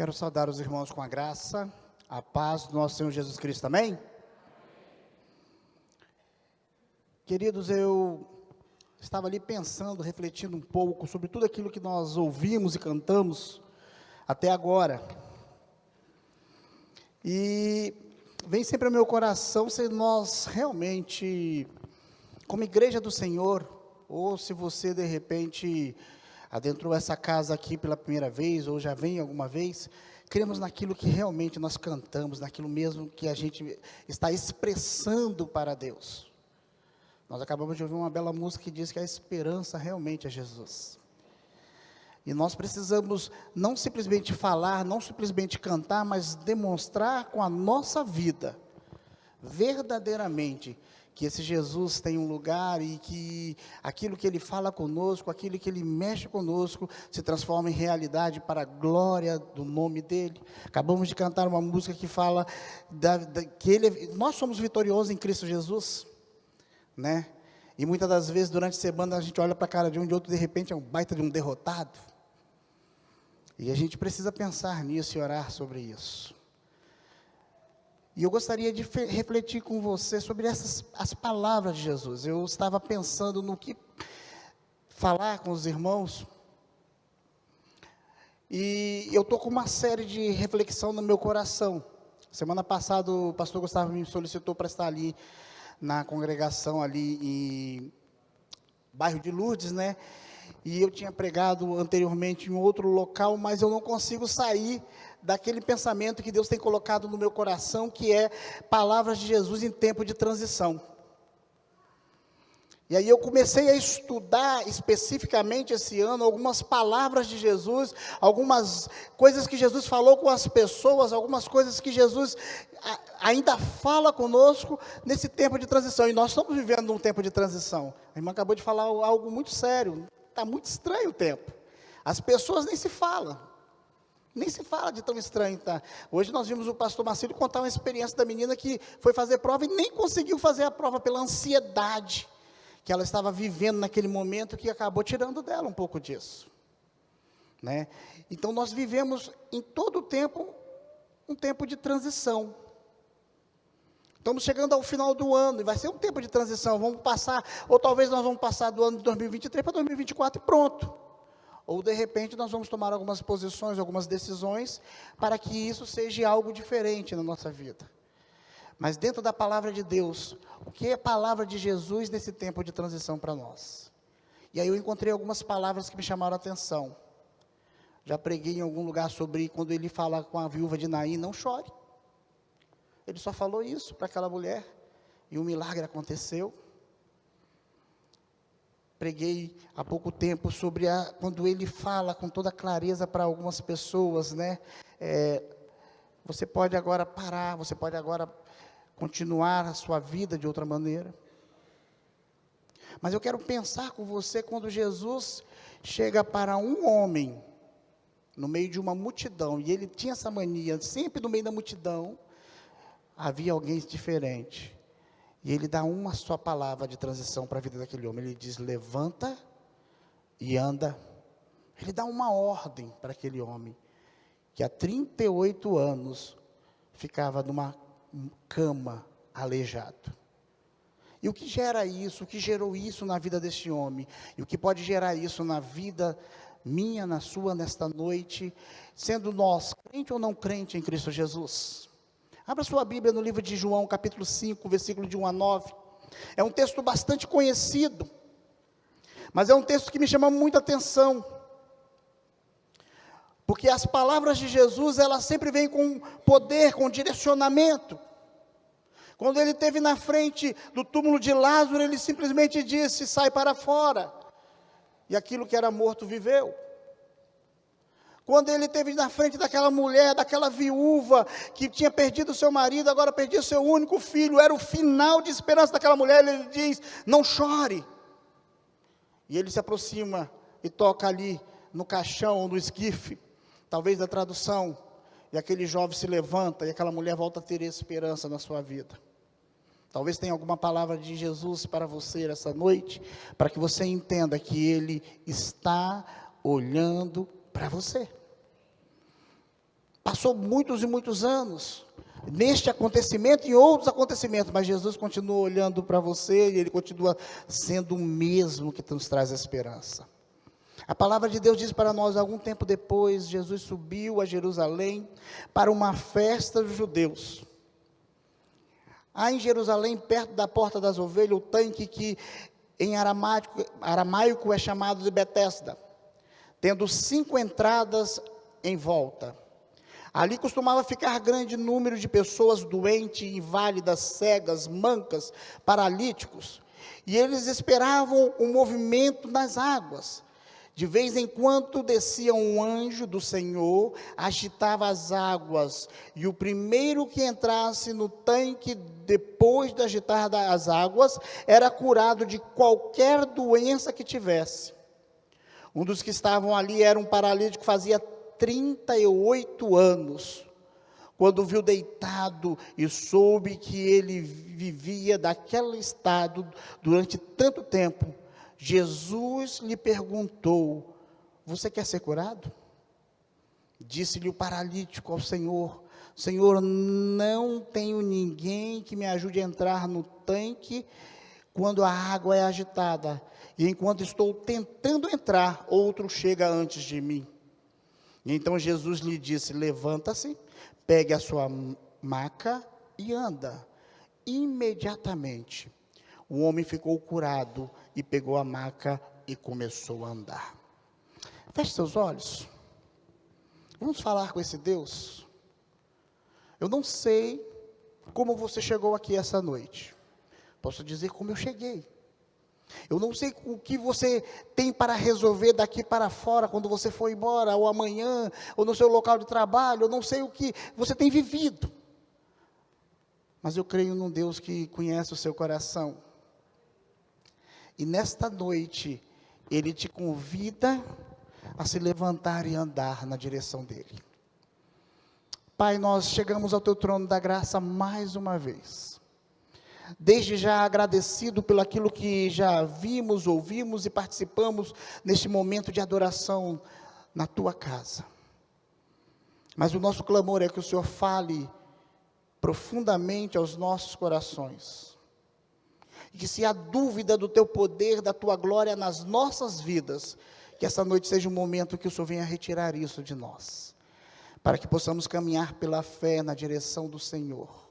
Quero saudar os irmãos com a graça, a paz do nosso Senhor Jesus Cristo, amém? Queridos, eu estava ali pensando, refletindo um pouco sobre tudo aquilo que nós ouvimos e cantamos até agora. E vem sempre ao meu coração se nós realmente, como igreja do Senhor, ou se você de repente adentrou essa casa aqui pela primeira vez, ou já vem alguma vez, cremos naquilo que realmente nós cantamos, naquilo mesmo que a gente está expressando para Deus. Nós acabamos de ouvir uma bela música que diz que a esperança realmente é Jesus. E nós precisamos não simplesmente falar, não simplesmente cantar, mas demonstrar com a nossa vida, verdadeiramente, que esse Jesus tem um lugar e que aquilo que Ele fala conosco, aquilo que Ele mexe conosco, se transforma em realidade para a glória do nome dEle. Acabamos de cantar uma música que fala que nós somos vitoriosos em Cristo Jesus, né? E muitas das vezes durante a semana a gente olha para a cara de um e de outro, de repente é um baita de um derrotado. E a gente precisa pensar nisso e orar sobre isso. E eu gostaria de refletir com você sobre as palavras de Jesus. Eu estava pensando no que falar com os irmãos. E eu estou com uma série de reflexão no meu coração. Semana passada o pastor Gustavo me solicitou para estar ali na congregação ali em bairro de Lourdes, né? E eu tinha pregado anteriormente em outro local, mas eu não consigo sair daquele pensamento que Deus tem colocado no meu coração, que é palavras de Jesus em tempo de transição. E aí eu comecei a estudar especificamente esse ano algumas palavras de Jesus, algumas coisas que Jesus falou com as pessoas, algumas coisas que Jesus ainda fala conosco nesse tempo de transição. E nós estamos vivendo um tempo de transição. A irmã acabou de falar algo muito sério. Está muito estranho o tempo. As pessoas nem se falam. Nem se fala de tão estranho, tá? Hoje nós vimos o pastor Marcelo contar uma experiência da menina que foi fazer prova e nem conseguiu fazer a prova pela ansiedade que ela estava vivendo naquele momento, que acabou tirando dela um pouco disso, né? Então nós vivemos em todo o tempo um tempo de transição. Estamos chegando ao final do ano, e vai ser um tempo de transição, vamos passar, ou talvez nós vamos passar do ano de 2023 para 2024 e pronto. Ou de repente nós vamos tomar algumas posições, algumas decisões, para que isso seja algo diferente na nossa vida. Mas dentro da palavra de Deus, o que é a palavra de Jesus nesse tempo de transição para nós? E aí eu encontrei algumas palavras que me chamaram a atenção. Já preguei em algum lugar sobre quando ele fala com a viúva de Naim, não chore. Ele só falou isso para aquela mulher, e um milagre aconteceu. Preguei há pouco tempo sobre quando ele fala com toda clareza para algumas pessoas, né? Você pode agora parar, você pode agora continuar a sua vida de outra maneira. Mas eu quero pensar com você quando Jesus chega para um homem, no meio de uma multidão, e ele tinha essa mania, sempre no meio da multidão, havia alguém diferente, e ele dá uma só palavra de transição para a vida daquele homem. Ele diz: levanta e anda. Ele dá uma ordem para aquele homem, que há 38 anos ficava numa cama, aleijado. E o que gera isso, o que gerou isso na vida desse homem, e o que pode gerar isso na vida minha, na sua, nesta noite, sendo nós crente ou não crente em Cristo Jesus? Abra sua Bíblia no livro de João, capítulo 5, versículo de 1 a 9. É um texto bastante conhecido, mas é um texto que me chama muita atenção, porque as palavras de Jesus, elas sempre vêm com poder, com direcionamento. Quando ele esteve na frente do túmulo de Lázaro, ele simplesmente disse: sai para fora, e aquilo que era morto viveu. Quando ele esteve na frente daquela mulher, daquela viúva, que tinha perdido seu marido, agora perdia seu único filho, era o final de esperança daquela mulher, ele diz: não chore. E ele se aproxima e toca ali no caixão, ou no esquife, talvez da tradução, e aquele jovem se levanta, e aquela mulher volta a ter esperança na sua vida. Talvez tenha alguma palavra de Jesus para você essa noite, para que você entenda que Ele está olhando para você. Passou muitos e muitos anos, neste acontecimento e em outros acontecimentos, mas Jesus continua olhando para você e Ele continua sendo o mesmo que nos traz esperança. A palavra de Deus diz para nós, algum tempo depois, Jesus subiu a Jerusalém para uma festa dos judeus. Há em Jerusalém, perto da Porta das Ovelhas, o tanque que em aramaico é chamado de Betesda, tendo 5 entradas em volta. Ali costumava ficar grande número de pessoas doentes, inválidas, cegas, mancas, paralíticos, e eles esperavam o movimento nas águas. De vez em quando descia um anjo do Senhor, agitava as águas, e o primeiro que entrasse no tanque, depois de agitar as águas, era curado de qualquer doença que tivesse. Um dos que estavam ali era um paralítico, fazia 38 anos. Quando viu deitado e soube que ele vivia daquele estado durante tanto tempo, Jesus lhe perguntou: você quer ser curado? Disse-lhe o paralítico ao Senhor: Senhor, não tenho ninguém que me ajude a entrar no tanque quando a água é agitada, e enquanto estou tentando entrar, outro chega antes de mim. E então Jesus lhe disse: levanta-se, pegue a sua maca e anda. Imediatamente o homem ficou curado e pegou a maca e começou a andar. Feche seus olhos. Vamos falar com esse Deus. Eu não sei como você chegou aqui essa noite. Posso dizer como eu cheguei. Eu não sei o que você tem para resolver daqui para fora, quando você for embora, ou amanhã, ou no seu local de trabalho. Eu não sei o que você tem vivido. Mas eu creio num Deus que conhece o seu coração. E nesta noite, Ele te convida a se levantar e andar na direção dEle. Pai, nós chegamos ao Teu trono da graça mais uma vez. Desde já agradecido pelo aquilo que já vimos, ouvimos e participamos neste momento de adoração na Tua casa. Mas o nosso clamor é que o Senhor fale profundamente aos nossos corações. E que se há dúvida do Teu poder, da Tua glória nas nossas vidas, que essa noite seja um momento que o Senhor venha retirar isso de nós, para que possamos caminhar pela fé na direção do Senhor,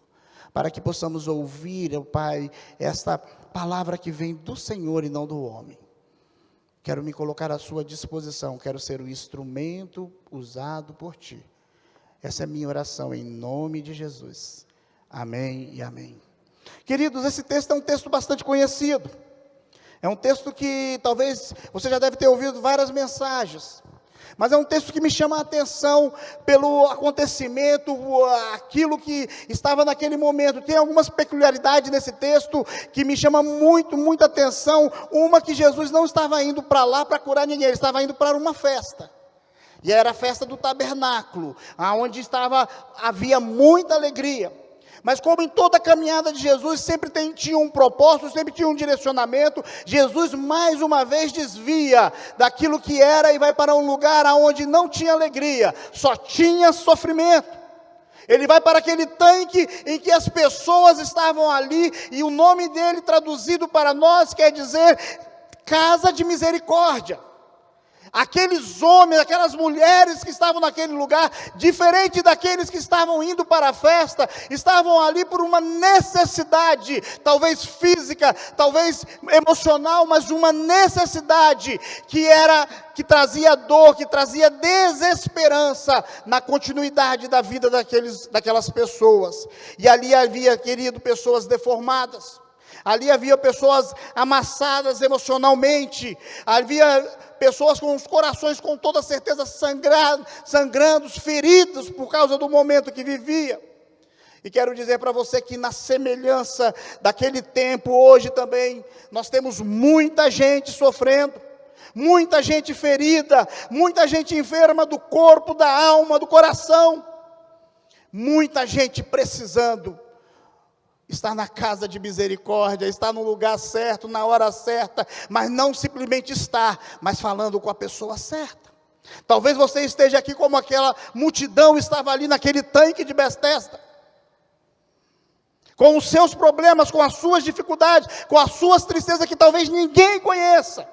para que possamos ouvir, ó Pai, esta palavra que vem do Senhor e não do homem. Quero me colocar à sua disposição, quero ser o instrumento usado por Ti. Essa é a minha oração em nome de Jesus. Amém e amém. Queridos, esse texto é um texto bastante conhecido. É um texto que talvez você já deve ter ouvido várias mensagens. Mas é um texto que me chama a atenção pelo acontecimento, aquilo que estava naquele momento. Tem algumas peculiaridades nesse texto que me chama muita atenção. Uma, que Jesus não estava indo para lá para curar ninguém, ele estava indo para uma festa. E era a festa do tabernáculo, onde havia muita alegria. Mas como em toda a caminhada de Jesus, sempre tinha um propósito, sempre tinha um direcionamento. Jesus mais uma vez desvia daquilo que era e vai para um lugar onde não tinha alegria, só tinha sofrimento. Ele vai para aquele tanque em que as pessoas estavam ali, e o nome dele traduzido para nós quer dizer casa de misericórdia. Aqueles homens, aquelas mulheres que estavam naquele lugar, diferente daqueles que estavam indo para a festa, estavam ali por uma necessidade, talvez física, talvez emocional, mas uma necessidade que trazia dor, que trazia desesperança na continuidade da vida daquelas pessoas. E ali havia, querido, pessoas deformadas. Ali havia pessoas amassadas emocionalmente, havia pessoas com os corações com toda certeza sangrando, feridos por causa do momento que vivia. E quero dizer para você que na semelhança daquele tempo, hoje também, nós temos muita gente sofrendo, muita gente ferida, muita gente enferma do corpo, da alma, do coração, muita gente precisando estar na casa de misericórdia, estar no lugar certo, na hora certa, mas não simplesmente estar, mas falando com a pessoa certa. Talvez você esteja aqui como aquela multidão estava ali naquele tanque de Betesda, com os seus problemas, com as suas dificuldades, com as suas tristezas que talvez ninguém conheça.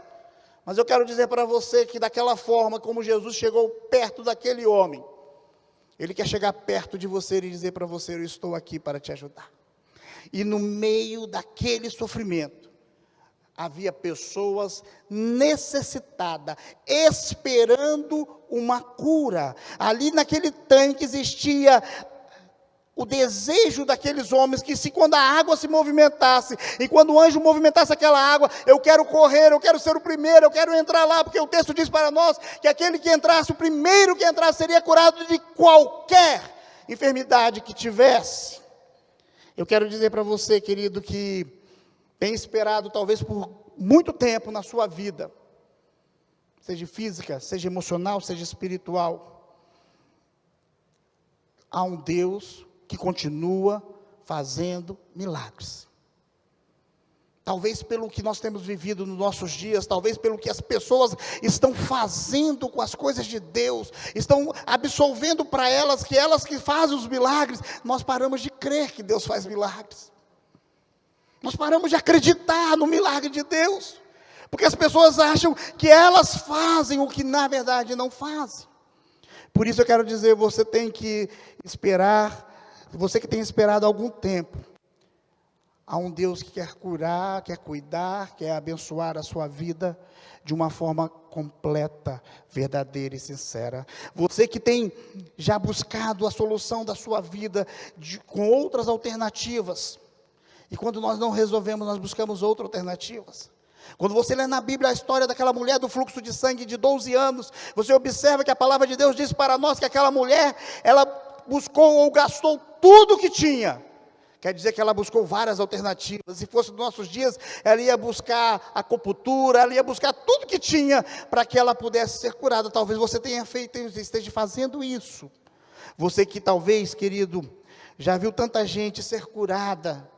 Mas eu quero dizer para você que daquela forma como Jesus chegou perto daquele homem, Ele quer chegar perto de você e dizer para você: eu estou aqui para te ajudar. E no meio daquele sofrimento, havia pessoas necessitadas, esperando uma cura. Ali naquele tanque existia o desejo daqueles homens que, se quando a água se movimentasse, e quando o anjo movimentasse aquela água, eu quero correr, eu quero ser o primeiro, eu quero entrar lá, porque o texto diz para nós que aquele que entrasse, o primeiro que entrasse, seria curado de qualquer enfermidade que tivesse. Eu quero dizer para você, querido, que tem esperado talvez por muito tempo na sua vida, seja física, seja emocional, seja espiritual, há um Deus que continua fazendo milagres. Talvez pelo que nós temos vivido nos nossos dias, talvez pelo que as pessoas estão fazendo com as coisas de Deus, estão absolvendo para elas que fazem os milagres, nós paramos de crer que Deus faz milagres. Nós paramos de acreditar no milagre de Deus, porque as pessoas acham que elas fazem o que na verdade não fazem. Por isso eu quero dizer, você tem que esperar, você que tem esperado há algum tempo, há um Deus que quer curar, quer cuidar, quer abençoar a sua vida de uma forma completa, verdadeira e sincera. Você que tem já buscado a solução da sua vida com outras alternativas, e quando nós não resolvemos, nós buscamos outras alternativas. Quando você lê na Bíblia a história daquela mulher do fluxo de sangue de 12 anos, você observa que a palavra de Deus diz para nós que aquela mulher, ela buscou ou gastou tudo o que tinha. Quer dizer que ela buscou várias alternativas. Se fosse nos nossos dias, ela ia buscar acupuntura, ela ia buscar tudo que tinha para que ela pudesse ser curada. Talvez você tenha feito, esteja fazendo isso. Você que talvez, querido, já viu tanta gente ser curada,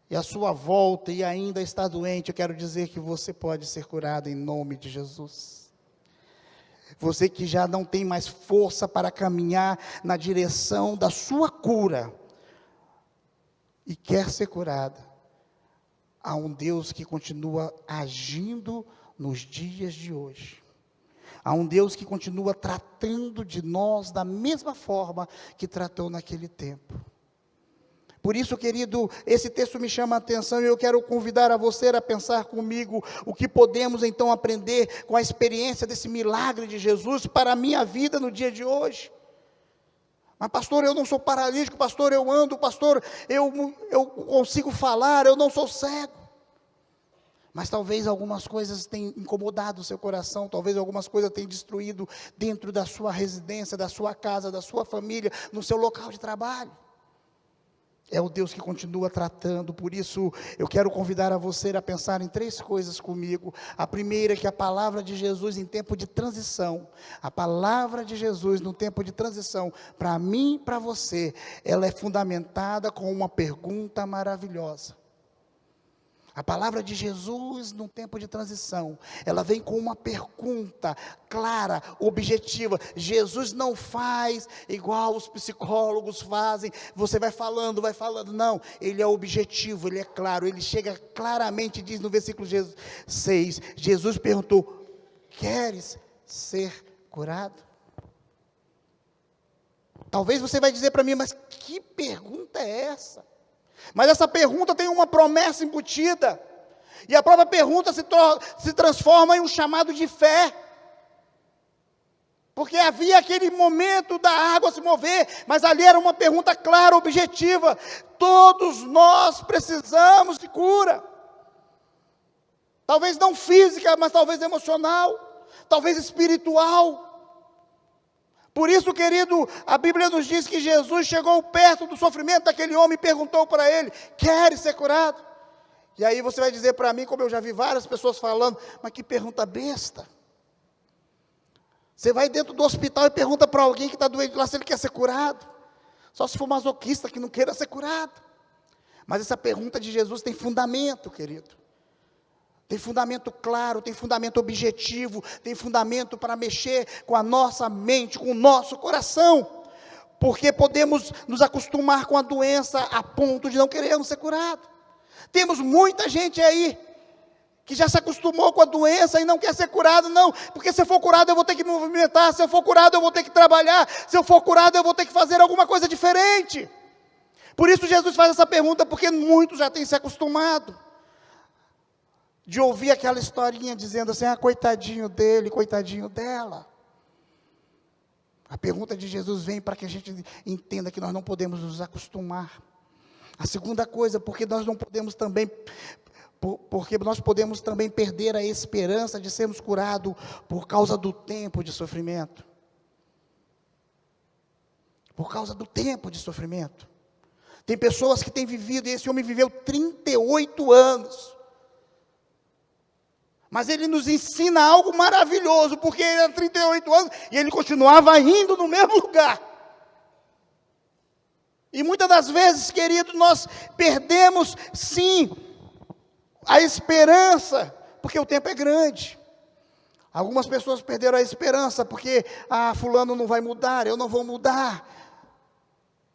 e a sua volta e ainda está doente, eu quero dizer que você pode ser curado em nome de Jesus. Você que já não tem mais força para caminhar na direção da sua cura, e quer ser curada, há um Deus que continua agindo nos dias de hoje. Há um Deus que continua tratando de nós da mesma forma que tratou naquele tempo. Por isso, querido, esse texto me chama a atenção e eu quero convidar a você a pensar comigo o que podemos então aprender com a experiência desse milagre de Jesus para a minha vida no dia de hoje. Mas pastor, eu não sou paralítico, pastor, eu ando, pastor, eu consigo falar, eu não sou cego. Mas talvez algumas coisas tenham incomodado o seu coração, talvez algumas coisas tenham destruído dentro da sua residência, da sua casa, da sua família, no seu local de trabalho. É o Deus que continua tratando, por isso eu quero convidar a você a pensar em 3 coisas comigo. A primeira é que a palavra de Jesus em tempo de transição, a palavra de Jesus no tempo de transição, para mim e para você, ela é fundamentada com uma pergunta maravilhosa. A palavra de Jesus no tempo de transição, ela vem com uma pergunta clara, objetiva. Jesus não faz igual os psicólogos fazem, você vai falando, não, ele é objetivo, ele é claro, ele chega claramente, diz no versículo 6, Jesus perguntou: queres ser curado? Talvez você vai dizer para mim, mas que pergunta é essa? Mas essa pergunta tem uma promessa embutida, e a própria pergunta se transforma em um chamado de fé, porque havia aquele momento da água se mover, mas ali era uma pergunta clara, objetiva. Todos nós precisamos de cura, talvez não física, mas talvez emocional, talvez espiritual. Por isso, querido, a Bíblia nos diz que Jesus chegou perto do sofrimento daquele homem e perguntou para ele: queres ser curado? E aí você vai dizer para mim, como eu já vi várias pessoas falando, mas que pergunta besta. Você vai dentro do hospital e pergunta para alguém que está doente lá se ele quer ser curado. Só se for masoquista que não queira ser curado. Mas essa pergunta de Jesus tem fundamento, querido. Tem fundamento claro, tem fundamento objetivo, tem fundamento para mexer com a nossa mente, com o nosso coração. Porque podemos nos acostumar com a doença a ponto de não querermos ser curados. Temos muita gente aí que já se acostumou com a doença e não quer ser curado, não, porque se eu for curado eu vou ter que me movimentar, se eu for curado eu vou ter que trabalhar, se eu for curado eu vou ter que fazer alguma coisa diferente. Por isso Jesus faz essa pergunta, porque muitos já têm se acostumado de ouvir aquela historinha dizendo assim, coitadinho dele, coitadinho dela. A pergunta de Jesus vem para que a gente entenda que nós não podemos nos acostumar. A segunda coisa, porque nós podemos também perder a esperança de sermos curados por causa do tempo de sofrimento. Por causa do tempo de sofrimento. Tem pessoas que têm vivido, e esse homem viveu 38 anos. Mas ele nos ensina algo maravilhoso, porque ele era 38 anos e ele continuava indo no mesmo lugar. E muitas das vezes, querido, nós perdemos, sim, a esperança, porque o tempo é grande. Algumas pessoas perderam a esperança, porque, fulano não vai mudar, eu não vou mudar.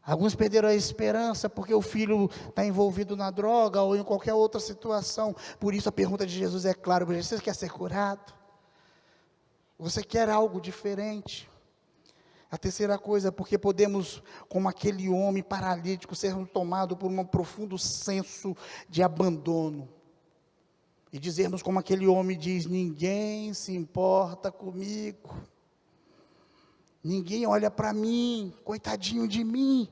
Alguns perderam a esperança porque o filho está envolvido na droga ou em qualquer outra situação. Por isso a pergunta de Jesus é clara: você quer ser curado? Você quer algo diferente? A terceira coisa, porque podemos, como aquele homem paralítico, sermos tomados por um profundo senso de abandono. E dizermos como aquele homem diz: ninguém se importa comigo. Ninguém olha para mim, coitadinho de mim.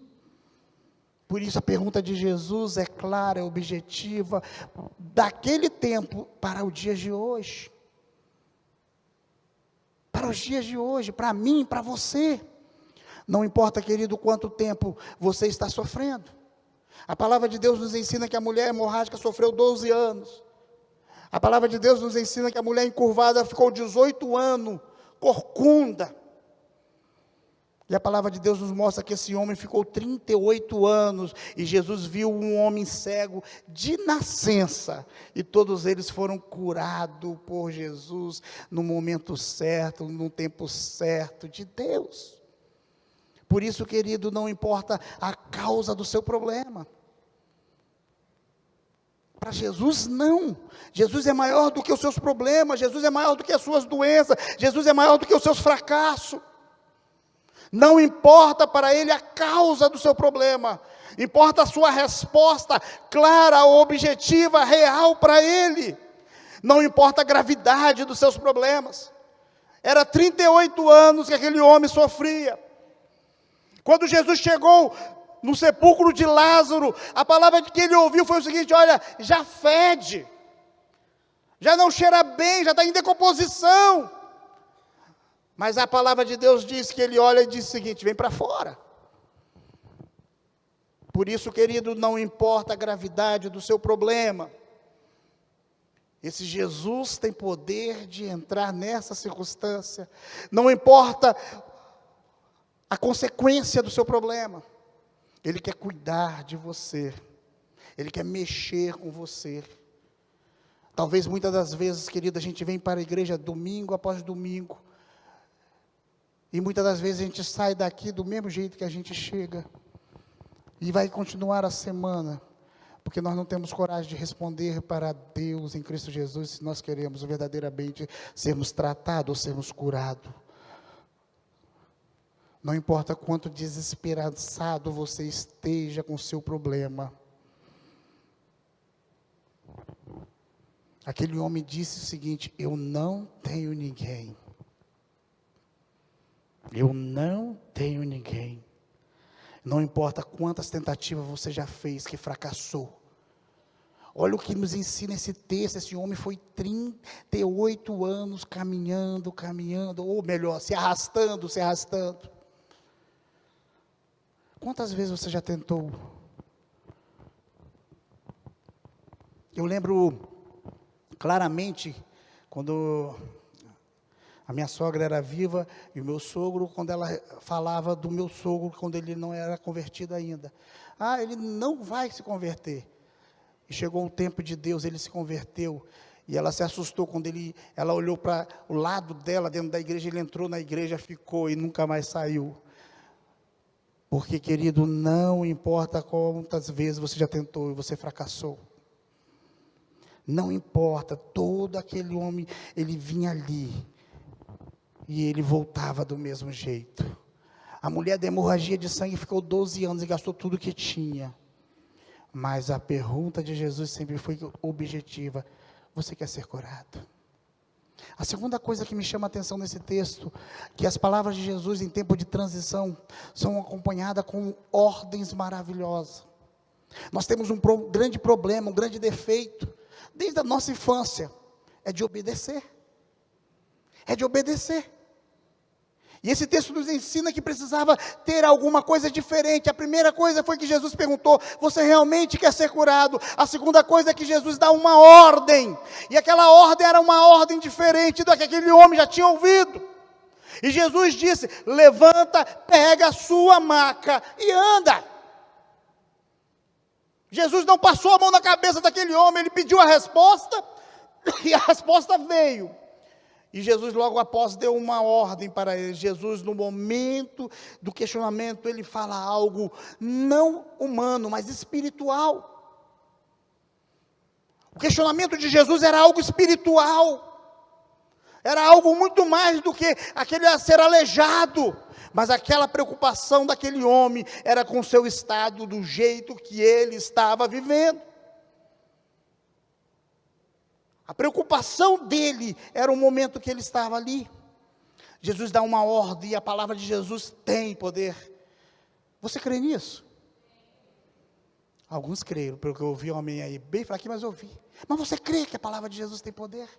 Por isso a pergunta de Jesus é clara, é objetiva, daquele tempo para os dias de hoje. Para os dias de hoje, para mim, para você. Não importa, querido, quanto tempo você está sofrendo. A palavra de Deus nos ensina que a mulher hemorrágica sofreu 12 anos. A palavra de Deus nos ensina que a mulher encurvada ficou 18 anos, corcunda. E a palavra de Deus nos mostra que esse homem ficou 38 anos, e Jesus viu um homem cego de nascença, e todos eles foram curados por Jesus, no momento certo, no tempo certo de Deus. Por isso, querido, não importa a causa do seu problema. Para Jesus, não. Jesus é maior do que os seus problemas, Jesus é maior do que as suas doenças, Jesus é maior do que os seus fracassos. Não importa para ele a causa do seu problema, importa a sua resposta clara, objetiva, real para ele. Não importa a gravidade dos seus problemas. Era 38 anos que aquele homem sofria. Quando Jesus chegou no sepulcro de Lázaro, a palavra que ele ouviu foi o seguinte: olha, já fede, já não cheira bem, já está em decomposição. Mas a palavra de Deus diz que ele olha e diz o seguinte: vem para fora. Por isso, querido, não importa a gravidade do seu problema, esse Jesus tem poder de entrar nessa circunstância. Não importa a consequência do seu problema, Ele quer cuidar de você, Ele quer mexer com você. Talvez muitas das vezes, querido, a gente vem para a igreja domingo após domingo, e muitas das vezes a gente sai daqui do mesmo jeito que a gente chega, e vai continuar a semana, porque nós não temos coragem de responder para Deus em Cristo Jesus, se nós queremos verdadeiramente sermos tratados ou sermos curados. Não importa quanto desesperançado você esteja com o seu problema. Aquele homem disse o seguinte: eu não tenho ninguém. Eu não tenho ninguém. Não importa quantas tentativas você já fez que fracassou. Olha o que nos ensina esse texto. Esse homem foi 38 anos caminhando, ou melhor, se arrastando. Quantas vezes você já tentou? Eu lembro claramente, quando a minha sogra era viva, e o meu sogro, quando ela falava do meu sogro, quando ele não era convertido ainda. Ele não vai se converter. E chegou o tempo de Deus, ele se converteu. E ela se assustou quando ela olhou para o lado dela, dentro da igreja, ele entrou na igreja, ficou e nunca mais saiu. Porque, querido, não importa quantas vezes você já tentou e você fracassou. Não importa, todo aquele homem, ele vinha ali e ele voltava do mesmo jeito. A mulher da hemorragia de sangue ficou 12 anos e gastou tudo que tinha. Mas a pergunta de Jesus sempre foi objetiva: você quer ser curado? A segunda coisa que me chama a atenção nesse texto, que as palavras de Jesus em tempo de transição são acompanhadas com ordens maravilhosas. Nós temos um grande problema, um grande defeito, desde a nossa infância, é de obedecer. É de obedecer. E esse texto nos ensina que precisava ter alguma coisa diferente. A primeira coisa foi que Jesus perguntou: você realmente quer ser curado? A segunda coisa é que Jesus dá uma ordem. E aquela ordem era uma ordem diferente da que aquele homem já tinha ouvido. E Jesus disse: levanta, pega a sua maca e anda. Jesus não passou a mão na cabeça daquele homem, ele pediu a resposta, e a resposta veio. E Jesus logo após deu uma ordem para ele. Jesus, no momento do questionamento, ele fala algo não humano, mas espiritual. O questionamento de Jesus era algo espiritual. Era algo muito mais do que aquele a ser aleijado. Mas aquela preocupação daquele homem era com o seu estado, do jeito que ele estava vivendo. A preocupação dele era o momento que ele estava ali. Jesus dá uma ordem e a palavra de Jesus tem poder. Você crê nisso? Alguns creram, pelo que eu ouvi um homem aí, bem fraquinho, mas eu ouvi. Mas você crê que a palavra de Jesus tem poder?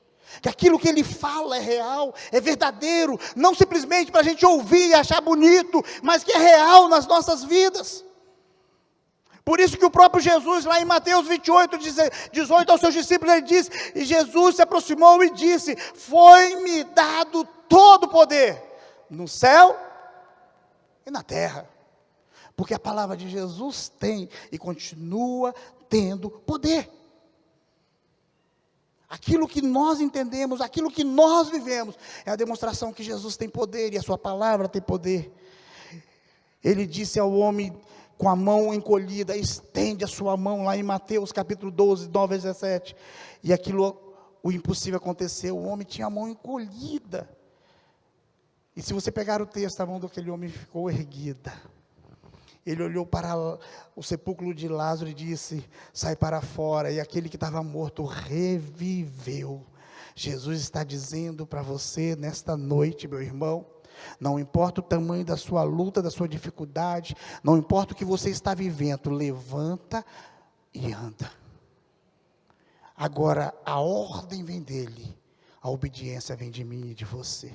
Que aquilo que ele fala é real, é verdadeiro, não simplesmente para a gente ouvir e achar bonito, mas que é real nas nossas vidas. Por isso que o próprio Jesus, lá em Mateus 28, 18 aos seus discípulos, ele diz, e Jesus se aproximou e disse: foi-me dado todo o poder, no céu e na terra. Porque a palavra de Jesus tem e continua tendo poder. Aquilo que nós entendemos, aquilo que nós vivemos, é a demonstração que Jesus tem poder e a sua palavra tem poder. Ele disse ao homem com a mão encolhida: estende a sua mão, lá em Mateus capítulo 12, 9 a 17, e aquilo, o impossível aconteceu, o homem tinha a mão encolhida, e se você pegar o texto, a mão daquele homem ficou erguida. Ele olhou para o sepulcro de Lázaro e disse: sai para fora, e aquele que estava morto reviveu. Jesus está dizendo para você nesta noite, meu irmão, não importa o tamanho da sua luta, da sua dificuldade, não importa o que você está vivendo, levanta e anda. Agora, a ordem vem dele, a obediência vem de mim e de você.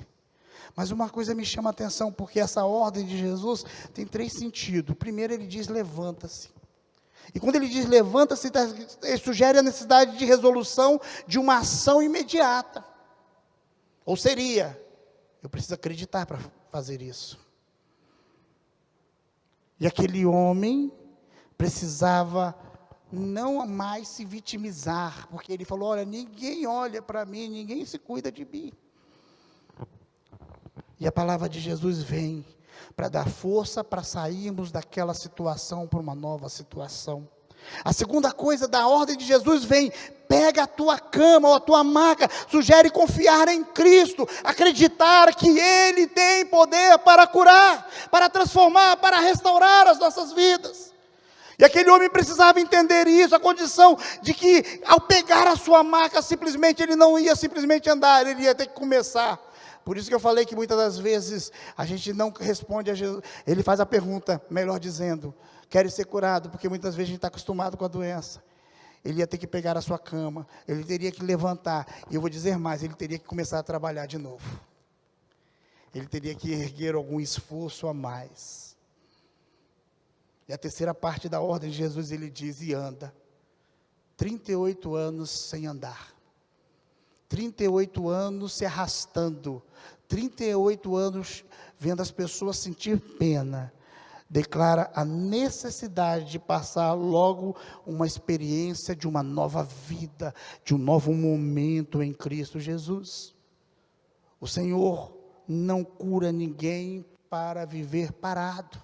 Mas uma coisa me chama a atenção, porque essa ordem de Jesus tem 3 sentidos. Primeiro, ele diz: levanta-se. E quando ele diz levanta-se, ele sugere a necessidade de resolução de uma ação imediata. Ou seria: eu preciso acreditar para fazer isso. E aquele homem precisava não mais se vitimizar, porque ele falou: olha, ninguém olha para mim, ninguém se cuida de mim. E a palavra de Jesus vem para dar força para sairmos daquela situação para uma nova situação. A segunda coisa da ordem de Jesus vem: pega a tua cama ou a tua maca, sugere confiar em Cristo, acreditar que Ele tem poder para curar, para transformar, para restaurar as nossas vidas. E aquele homem precisava entender isso, a condição de que ao pegar a sua maca, simplesmente ele não ia simplesmente andar, ele ia ter que começar. Por isso que eu falei que muitas das vezes a gente não responde a Jesus. Ele faz a pergunta, melhor dizendo: quer ser curado? Porque muitas vezes a gente está acostumado com a doença. Ele ia ter que pegar a sua cama, ele teria que levantar, e eu vou dizer mais, ele teria que começar a trabalhar de novo. Ele teria que erguer algum esforço a mais. E a terceira parte da ordem de Jesus, ele diz: e anda. 38 anos sem andar. 38 anos se arrastando, 38 anos vendo as pessoas sentir pena, declara a necessidade de passar logo uma experiência de uma nova vida, de um novo momento em Cristo Jesus. O Senhor não cura ninguém para viver parado.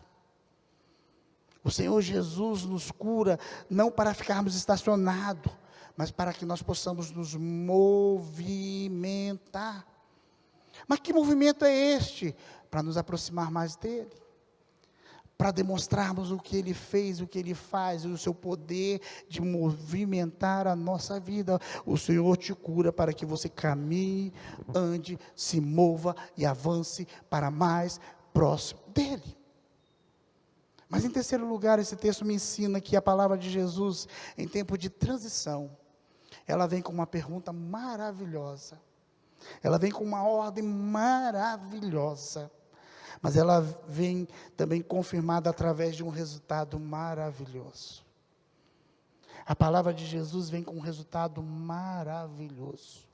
O Senhor Jesus nos cura não para ficarmos estacionados, mas para que nós possamos nos movimentar. Mas que movimento é este? Para nos aproximar mais dele, para demonstrarmos o que ele fez, o que ele faz, e o seu poder de movimentar a nossa vida. O Senhor te cura para que você caminhe, ande, se mova e avance para mais próximo dele. Mas em terceiro lugar, esse texto me ensina que a palavra de Jesus, em tempo de transição, ela vem com uma pergunta maravilhosa, ela vem com uma ordem maravilhosa, mas ela vem também confirmada através de um resultado maravilhoso. A palavra de Jesus vem com um resultado maravilhoso,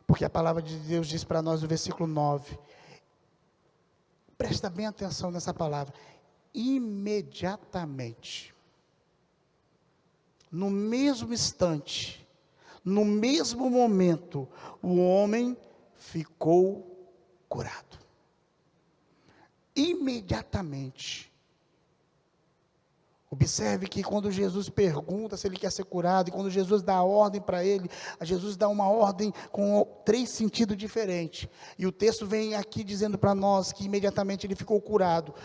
porque a palavra de Deus diz para nós no versículo 9, presta bem atenção nessa palavra, imediatamente, no mesmo instante, no mesmo momento, o homem ficou curado. Imediatamente. Observe que quando Jesus pergunta se ele quer ser curado, e quando Jesus dá a ordem para ele, Jesus dá uma ordem com 3 sentidos diferentes. E o texto vem aqui dizendo para nós que imediatamente ele ficou curado.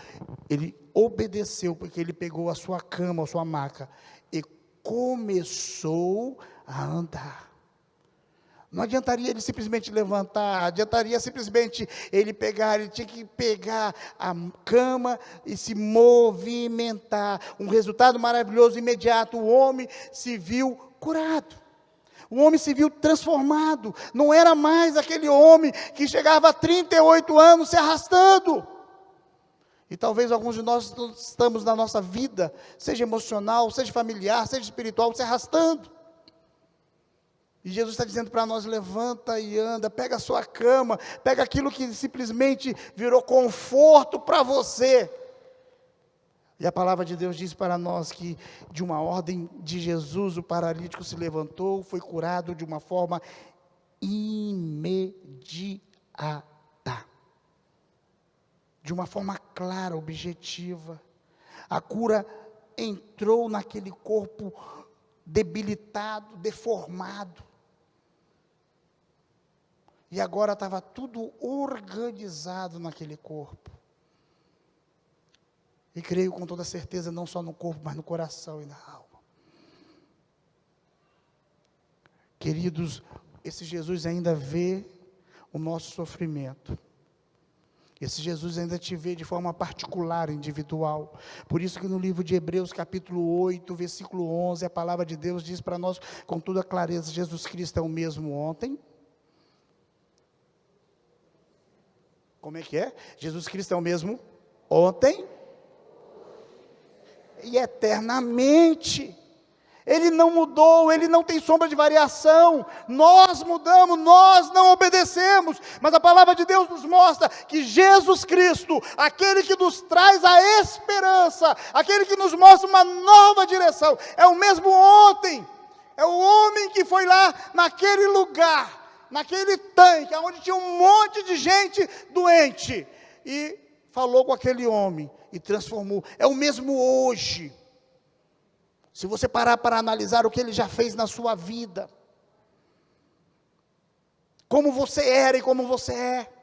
Ele obedeceu, porque ele pegou a sua cama, a sua maca, e começou a andar. Não adiantaria ele simplesmente levantar, adiantaria simplesmente ele tinha que pegar a cama e se movimentar. Um resultado maravilhoso, imediato, o homem se viu curado. O homem se viu transformado. Não era mais aquele homem que chegava a 38 anos se arrastando. E talvez alguns de nós estamos na nossa vida, seja emocional, seja familiar, seja espiritual, se arrastando. E Jesus está dizendo para nós, levanta e anda, pega a sua cama, pega aquilo que simplesmente virou conforto para você. E a palavra de Deus diz para nós que de uma ordem de Jesus, o paralítico se levantou, foi curado de uma forma imediata. De uma forma clara, objetiva. A cura entrou naquele corpo debilitado, deformado. E agora estava tudo organizado naquele corpo. E creio com toda certeza, não só no corpo, mas no coração e na alma. Queridos, esse Jesus ainda vê o nosso sofrimento. Esse Jesus ainda te vê de forma particular, individual. Por isso que no livro de Hebreus, capítulo 8, versículo 11, a palavra de Deus diz para nós, com toda clareza, Jesus Cristo é o mesmo ontem. Como é que é? Jesus Cristo é o mesmo ontem e eternamente. Ele não mudou, ele não tem sombra de variação. Nós mudamos, nós não obedecemos. Mas a palavra de Deus nos mostra que Jesus Cristo, aquele que nos traz a esperança, aquele que nos mostra uma nova direção, é o mesmo ontem. É o homem que foi lá naquele lugar, naquele tanque, onde tinha um monte de gente doente, e falou com aquele homem, e transformou. É o mesmo hoje. Se você parar para analisar o que ele já fez na sua vida, como você era e como você é,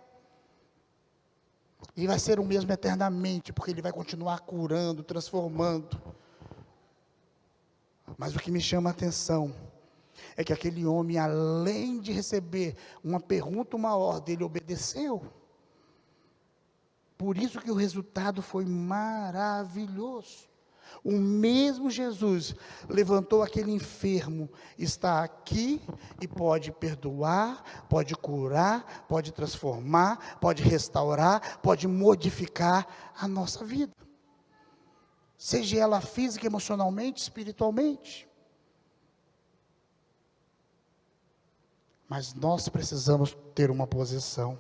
e vai ser o mesmo eternamente, porque ele vai continuar curando, transformando. Mas o que me chama a atenção é que aquele homem, além de receber uma pergunta, uma ordem, ele obedeceu. Por isso que o resultado foi maravilhoso. O mesmo Jesus levantou aquele enfermo, está aqui e pode perdoar, pode curar, pode transformar, pode restaurar, pode modificar a nossa vida. Seja ela física, emocionalmente, espiritualmente. Mas nós precisamos ter uma posição.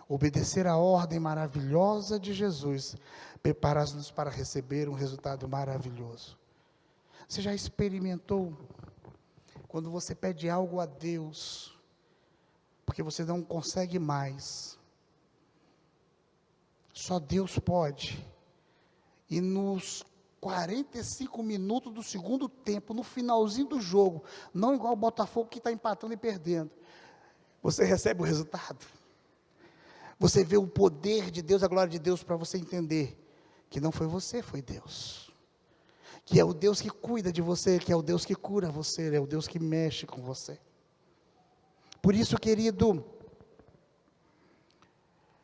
Obedecer a ordem maravilhosa de Jesus prepara-nos para receber um resultado maravilhoso. Você já experimentou quando você pede algo a Deus, porque você não consegue mais? Só Deus pode. E nos 45 minutos do segundo tempo, no finalzinho do jogo, não igual o Botafogo que está empatando e perdendo, você recebe o resultado. Você vê o poder de Deus, a glória de Deus, para você entender que não foi você, foi Deus. Que é o Deus que cuida de você, que é o Deus que cura você, é o Deus que mexe com você. Por isso, querido,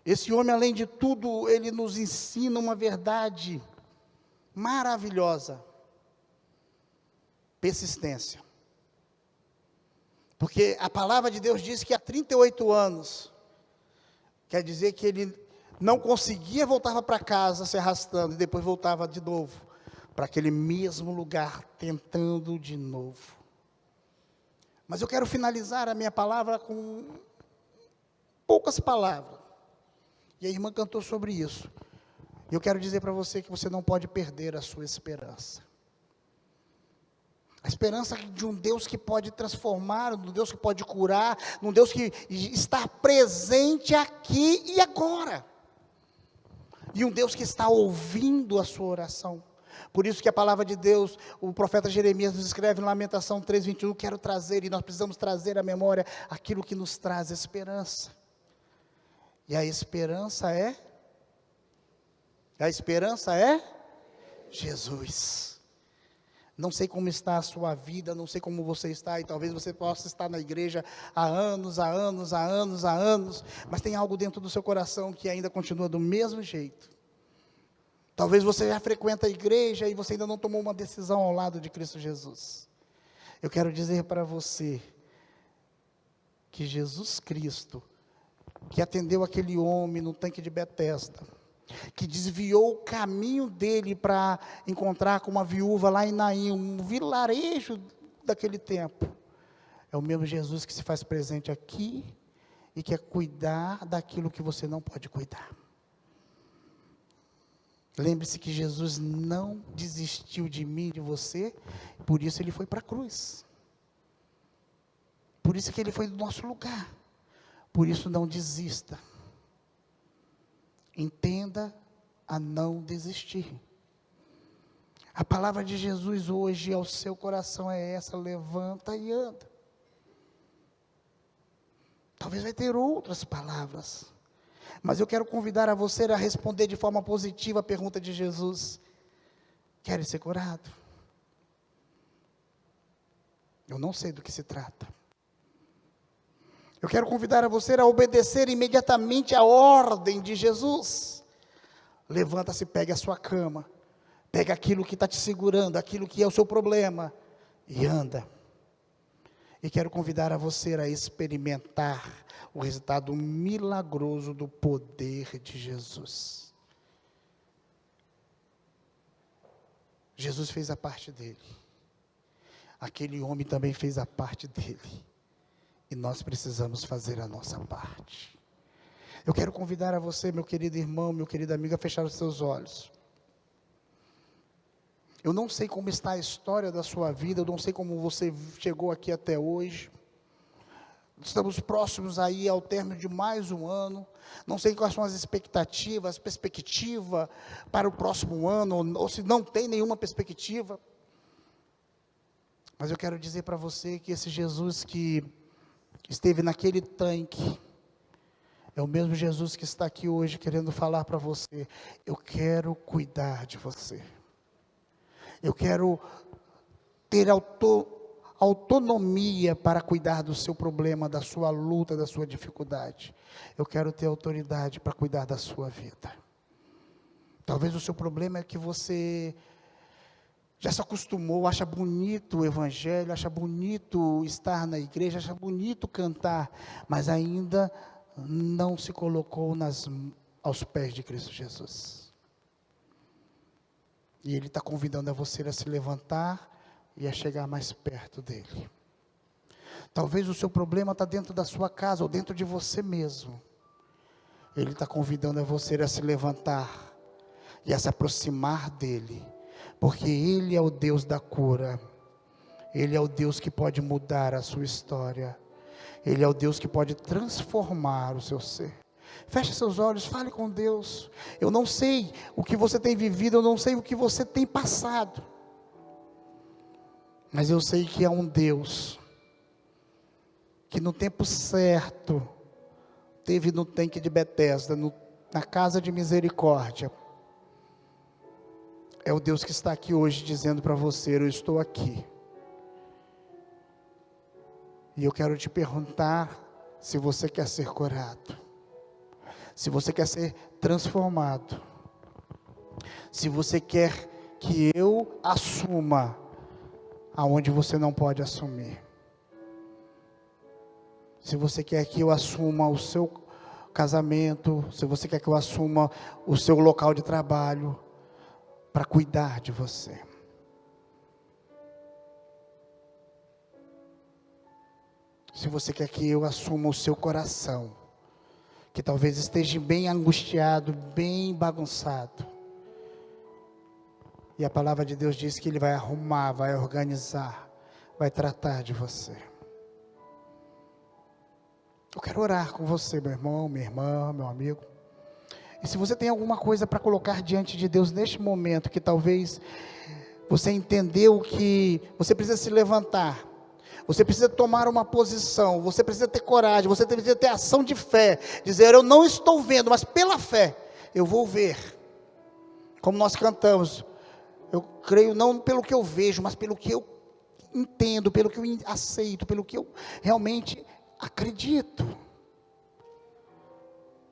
esse homem, além de tudo, ele nos ensina uma verdade maravilhosa: persistência. Porque a palavra de Deus diz que há 38 anos, quer dizer que ele não conseguia, voltava para casa se arrastando, e depois voltava de novo, para aquele mesmo lugar, tentando de novo. Mas eu quero finalizar a minha palavra com poucas palavras, e a irmã cantou sobre isso. Eu quero dizer para você que você não pode perder a sua esperança. A esperança de um Deus que pode transformar, um Deus que pode curar, um Deus que está presente aqui e agora. E um Deus que está ouvindo a sua oração. Por isso que a palavra de Deus, o profeta Jeremias nos escreve em Lamentação 3:21, quero trazer, e nós precisamos trazer à memória aquilo que nos traz esperança. E a esperança é Jesus. Não sei como está a sua vida, não sei como você está, e talvez você possa estar na igreja há anos, mas tem algo dentro do seu coração que ainda continua do mesmo jeito. Talvez você já frequenta a igreja e você ainda não tomou uma decisão ao lado de Cristo Jesus. Eu quero dizer para você que Jesus Cristo, que atendeu aquele homem no tanque de Betesda, que desviou o caminho dele para encontrar com uma viúva lá em Naim, um vilarejo daquele tempo, é o mesmo Jesus que se faz presente aqui e quer cuidar daquilo que você não pode cuidar. Lembre-se que Jesus não desistiu de mim, de você, por isso ele foi para a cruz, por isso que ele foi do nosso lugar, por isso não desista. Entenda a não desistir. A palavra de Jesus hoje ao seu coração é essa: levanta e anda. Talvez vai ter outras palavras, mas eu quero convidar a você a responder de forma positiva a pergunta de Jesus: quer ser curado? Eu não sei do que se trata. Eu quero convidar a você a obedecer imediatamente a ordem de Jesus. Levanta-se, pegue a sua cama, pega aquilo que está te segurando, aquilo que é o seu problema, e anda. E quero convidar a você a experimentar o resultado milagroso do poder de Jesus. Jesus fez a parte dele. Aquele homem também fez a parte dele. E nós precisamos fazer a nossa parte. Eu quero convidar a você, meu querido irmão, meu querido amigo, a fechar os seus olhos. Eu não sei como está a história da sua vida, eu não sei como você chegou aqui até hoje. Estamos próximos aí ao término de mais um ano. Não sei quais são as expectativas, perspectiva para o próximo ano, ou se não tem nenhuma perspectiva. Mas eu quero dizer para você que esse Jesus que esteve naquele tanque, é o mesmo Jesus que está aqui hoje querendo falar para você: eu quero cuidar de você. Eu quero ter autonomia para cuidar do seu problema, da sua luta, da sua dificuldade. Eu quero ter autoridade para cuidar da sua vida. Talvez o seu problema é que você já se acostumou, acha bonito o evangelho, acha bonito estar na igreja, acha bonito cantar, mas ainda não se colocou aos pés de Cristo Jesus. E Ele está convidando a você a se levantar e a chegar mais perto dEle. Talvez o seu problema está dentro da sua casa ou dentro de você mesmo. Ele está convidando a você a se levantar e a se aproximar dEle, porque Ele é o Deus da cura, Ele é o Deus que pode mudar a sua história, Ele é o Deus que pode transformar o seu ser. Feche seus olhos, fale com Deus. Eu não sei o que você tem vivido, eu não sei o que você tem passado, mas eu sei que há um Deus que no tempo certo teve no tanque de Betesda, na casa de misericórdia. É o Deus que está aqui hoje dizendo para você: eu estou aqui. E eu quero te perguntar se você quer ser curado, se você quer ser transformado, se você quer que eu assuma aonde você não pode assumir, se você quer que eu assuma o seu casamento, se você quer que eu assuma o seu local de trabalho, para cuidar de você. Se você quer que eu assuma o seu coração, que talvez esteja bem angustiado, bem bagunçado, e a palavra de Deus diz que Ele vai arrumar, vai organizar, vai tratar de você. Eu quero orar com você, meu irmão, minha irmã, meu amigo. E se você tem alguma coisa para colocar diante de Deus neste momento, que talvez você entendeu que você precisa se levantar, você precisa tomar uma posição, você precisa ter coragem, você precisa ter ação de fé, dizer: eu não estou vendo, mas pela fé eu vou ver. Como nós cantamos, eu creio não pelo que eu vejo, mas pelo que eu entendo, pelo que eu aceito, pelo que eu realmente acredito.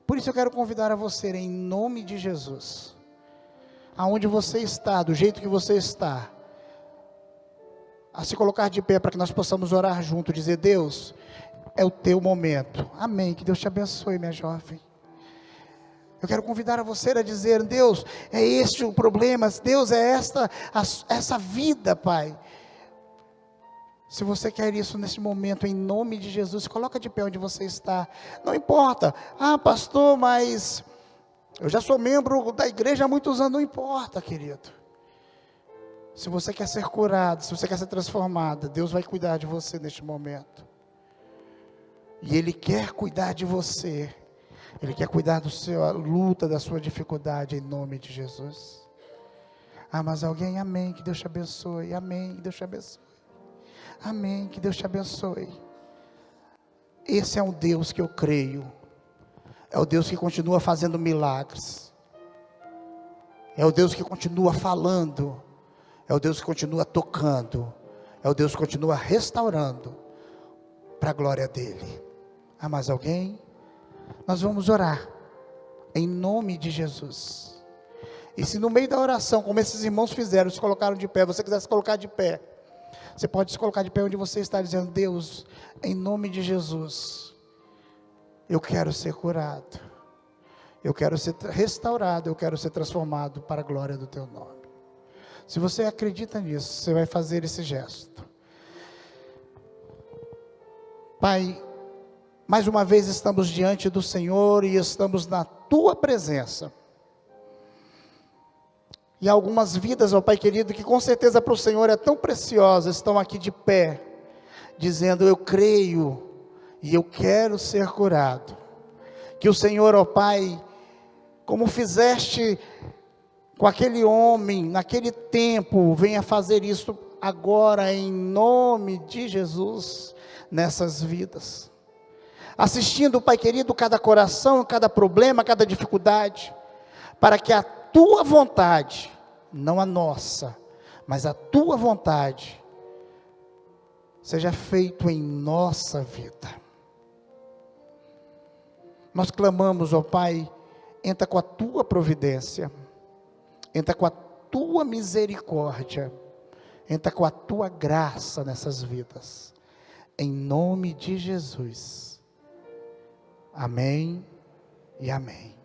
Por isso eu quero convidar a você, em nome de Jesus, aonde você está, do jeito que você está, a se colocar de pé, para que nós possamos orar junto, dizer: Deus, é o teu momento. Amém. Que Deus te abençoe, minha jovem. Eu quero convidar a você a dizer: Deus, é este o problema, Deus, é essa vida, Pai. Se você quer isso nesse momento, em nome de Jesus, coloca de pé onde você está. Não importa: ah, pastor, mas eu já sou membro da igreja há muitos anos. Não importa, querido. Se você quer ser curado, se você quer ser transformado, Deus vai cuidar de você neste momento. E Ele quer cuidar de você. Ele quer cuidar da sua luta, da sua dificuldade, em nome de Jesus. Ah, mas alguém, amém, que Deus te abençoe. Amém, que Deus te abençoe. Amém, que Deus te abençoe. Esse é um Deus que eu creio. É o Deus que continua fazendo milagres. É o Deus que continua falando. É o Deus que continua tocando. É o Deus que continua restaurando, para a glória dEle. Há mais alguém? Nós vamos orar, em nome de Jesus. E se no meio da oração, como esses irmãos fizeram, se colocaram de pé, você quiser se colocar de pé, você pode se colocar de pé onde você está, dizendo: Deus, em nome de Jesus, eu quero ser curado, eu quero ser restaurado, eu quero ser transformado para a glória do teu nome. Se você acredita nisso, você vai fazer esse gesto. Pai, mais uma vez estamos diante do Senhor e estamos na tua presença. E algumas vidas, ó Pai querido, que com certeza para o Senhor é tão preciosa, estão aqui de pé, dizendo: eu creio e eu quero ser curado. Que o Senhor, ó Pai, como fizeste com aquele homem, naquele tempo, venha fazer isso agora, em nome de Jesus, nessas vidas. Assistindo, Pai querido, cada coração, cada problema, cada dificuldade, para que a tua vontade, não a nossa, mas a tua vontade, seja feito em nossa vida. Nós clamamos, ó Pai, entra com a tua providência, entra com a tua misericórdia, entra com a tua graça nessas vidas, em nome de Jesus. Amém e amém.